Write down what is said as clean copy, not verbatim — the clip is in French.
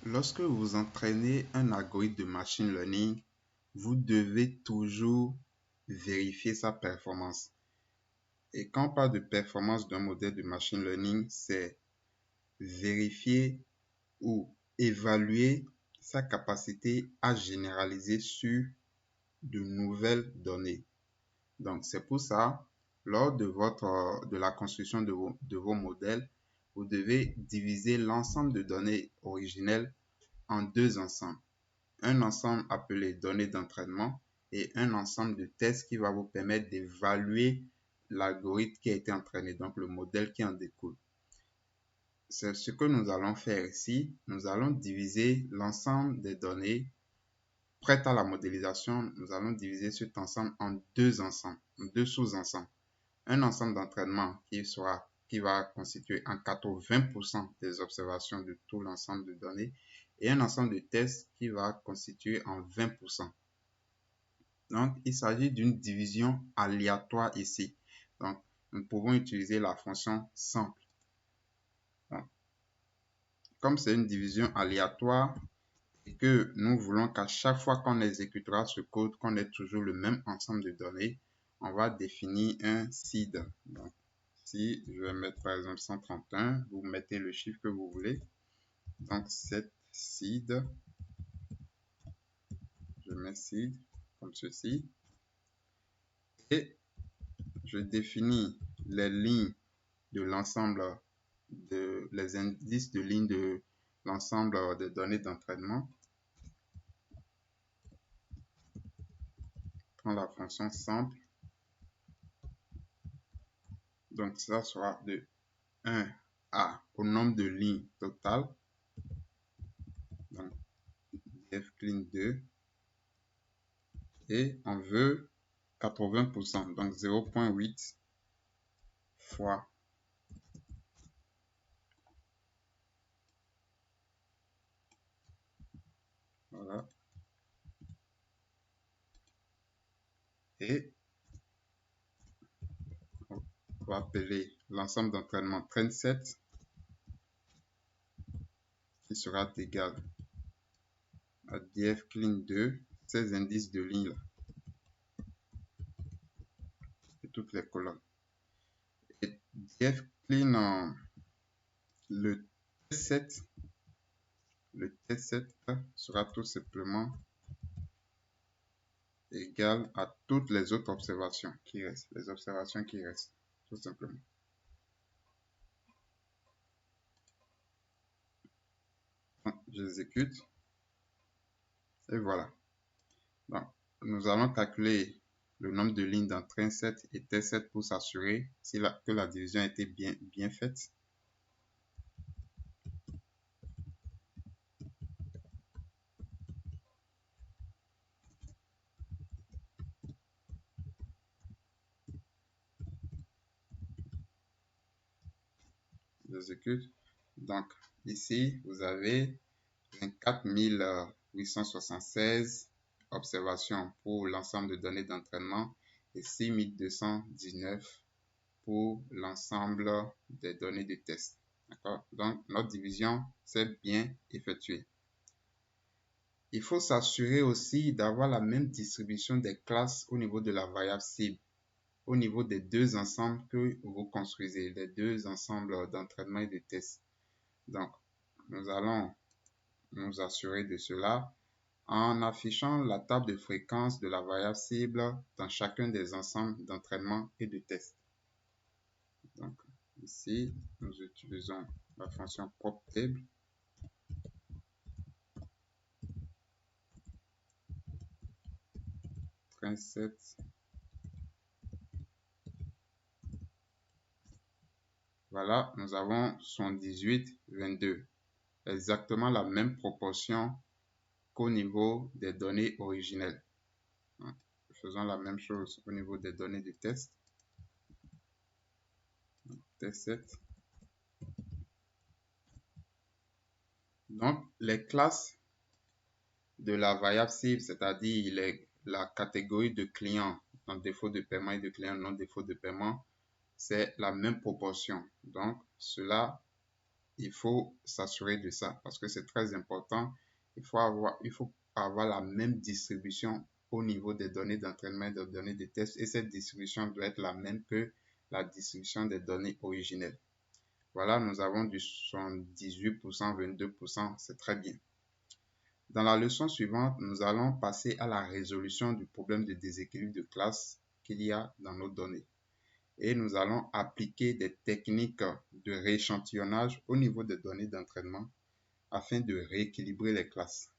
Lorsque vous entraînez un algorithme de machine learning, vous devez toujours vérifier sa performance. Et quand on parle de performance d'un modèle de machine learning, c'est vérifier ou évaluer sa capacité à généraliser sur de nouvelles données. Donc, c'est pour ça, lors de la construction de vos modèles, vous devez diviser l'ensemble de données originelles en deux ensembles. Un ensemble appelé données d'entraînement et un ensemble de tests qui va vous permettre d'évaluer l'algorithme qui a été entraîné, donc le modèle qui en découle. C'est ce que nous allons faire ici. Nous allons diviser l'ensemble des données prêtes à la modélisation. Nous allons diviser cet ensemble en deux ensembles, en deux sous-ensembles. Un ensemble d'entraînement qui va constituer en 80% des observations de tout l'ensemble de données et un ensemble de tests qui va constituer en 20%. Donc, il s'agit d'une division aléatoire ici. Donc, nous pouvons utiliser la fonction simple. Donc, comme c'est une division aléatoire et que nous voulons qu'à chaque fois qu'on exécutera ce code, qu'on ait toujours le même ensemble de données, on va définir un seed. Donc, si je vais mettre par exemple 131, vous mettez le chiffre que vous voulez. Donc, cette seed, je mets seed comme ceci. Et je définis les lignes de l'ensemble les indices de lignes de l'ensemble des données d'entraînement. Prends la fonction simple. Donc, ça sera de 1 au nombre de lignes totales. Donc, df_clean 2. Et on veut 80%, donc 0,8 fois. Voilà. Et on va appeler l'ensemble d'entraînement train 7 qui sera égal à df_clean 2, ces indices de ligne là, et toutes les colonnes. Et df_clean le test 7 sera tout simplement égal à toutes les autres observations qui restent, tout simplement. J'exécute et voilà. Donc, nous allons calculer le nombre de lignes dans train 7 et test 7 pour s'assurer que la division a été bien faite. J'exécute. Donc, ici, vous avez 24 876 observations pour l'ensemble de données d'entraînement et 6 219 pour l'ensemble des données de test. D'accord? Donc, notre division s'est bien effectuée. Il faut s'assurer aussi d'avoir la même distribution des classes au niveau de la variable cible, au niveau des deux ensembles que vous construisez, les deux ensembles d'entraînement et de test. Donc, nous allons nous assurer de cela en affichant la table de fréquence de la variable cible dans chacun des ensembles d'entraînement et de test. Donc, ici, nous utilisons la fonction PropTable. Train 7. Voilà, nous avons 78, 22. Exactement la même proportion qu'au niveau des données originelles. Faisons la même chose au niveau des données de test. Test 7. Donc, les classes de la variable cible, c'est-à-dire la catégorie de clients en défaut de paiement et de clients non défaut de paiement, c'est la même proportion. Donc, cela il faut s'assurer de ça parce que c'est très important. Il faut avoir la même distribution au niveau des données d'entraînement et des données de test et cette distribution doit être la même que la distribution des données originelles. Voilà, nous avons du 78%, 22%, c'est très bien. Dans la leçon suivante, nous allons passer à la résolution du problème de déséquilibre de classe qu'il y a dans nos données. Et nous allons appliquer des techniques de rééchantillonnage au niveau des données d'entraînement afin de rééquilibrer les classes.